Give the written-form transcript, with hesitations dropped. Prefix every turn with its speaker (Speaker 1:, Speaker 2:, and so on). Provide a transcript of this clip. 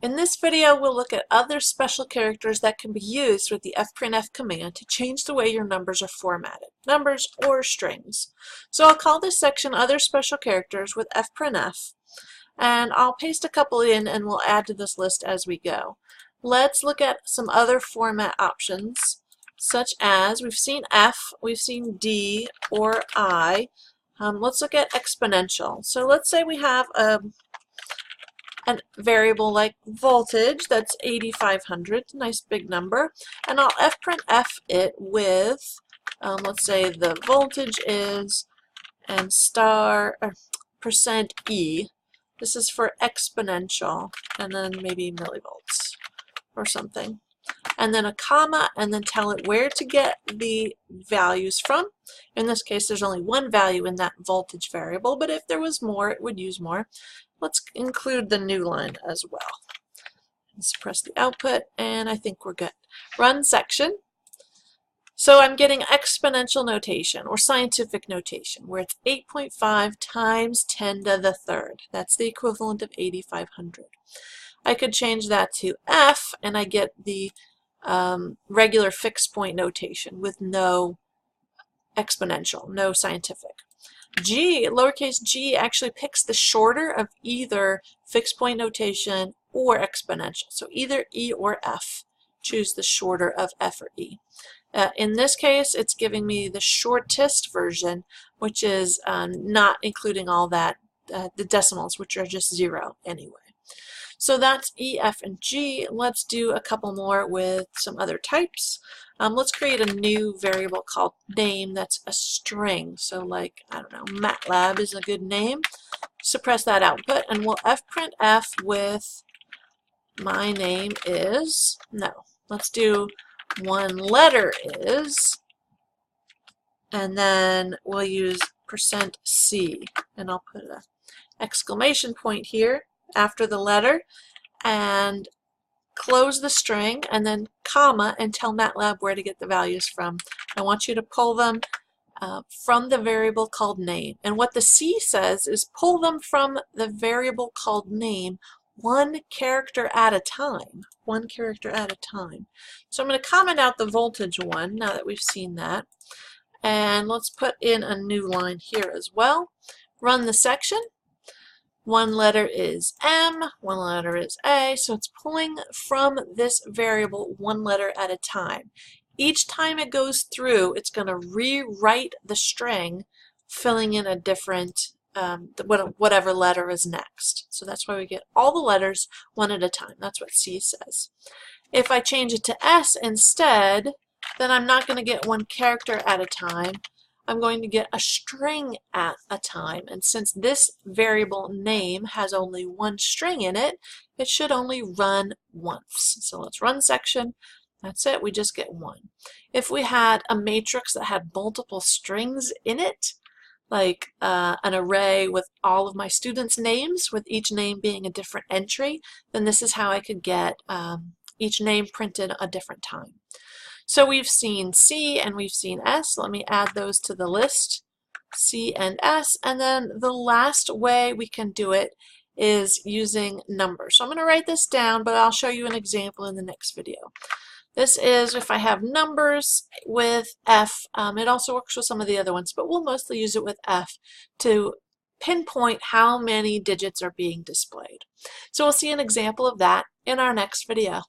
Speaker 1: In this video, we'll look at other special characters that can be used with the fprintf command to change the way your numbers are formatted, numbers or strings. So I'll call this section Other Special Characters with fprintf, and I'll paste a couple in and we'll add to this list as we go. Let's look at some other format options, such as we've seen F, we've seen D or I. Let's look at exponential. So let's say we have a variable like voltage that's 8500, nice big number, and I'll fprintf it with let's say the voltage is and star percent %e. This is for exponential, and then maybe millivolts or something, and then a comma, and then tell it where to get the values from. In this case, there's only one value in that voltage variable, but if there was more, it would use more. Let's include the new line as well. Let's press the output, and I think we're good. Run section. So I'm getting exponential notation or scientific notation, where it's 8.5 times 10 to the third. That's the equivalent of 8,500. I could change that to F, and I get the regular fixed point notation with no exponential, no scientific. G, lowercase g, actually picks the shorter of either fixed point notation or exponential. So either E or F. Choose the shorter of F or E. In this case, it's giving me the shortest version, which is not including all that, the decimals, which are just 0 anyway. So that's E, F, and G. Let's do a couple more with some other types. Let's create a new variable called name that's a string. So like, I don't know, MATLAB is a good name. Suppress that output, and we'll fprintf with my name is, no, let's do one letter is, and then we'll use %c, and I'll put an exclamation point here after the letter, and close the string, and then comma, and tell MATLAB where to get the values from. I want you to pull them from the variable called name. And what the C says is pull them from the variable called name one character at a time. One character at a time. So I'm going to comment out the voltage one now that we've seen that. And let's put in a new line here as well. Run the section. One letter is M, one letter is A, so it's pulling from this variable one letter at a time. Each time it goes through, it's going to rewrite the string, filling in a different, whatever letter is next. So that's why we get all the letters one at a time. That's what C says. If I change it to S instead, then I'm not going to get one character at a time. I'm going to get a string at a time, and since this variable name has only one string in it, it should only run once. So let's run section. That's it, we just get one. If we had a matrix that had multiple strings in it, like an array with all of my students' names, with each name being a different entry, then this is how I could get each name printed a different time. So we've seen C and we've seen S. Let me add those to the list, C and S. And then the last way we can do it is using numbers. So I'm going to write this down, but I'll show you an example in the next video. This is if I have numbers with F. It also works with some of the other ones, but we'll mostly use it with F to pinpoint how many digits are being displayed. So we'll see an example of that in our next video.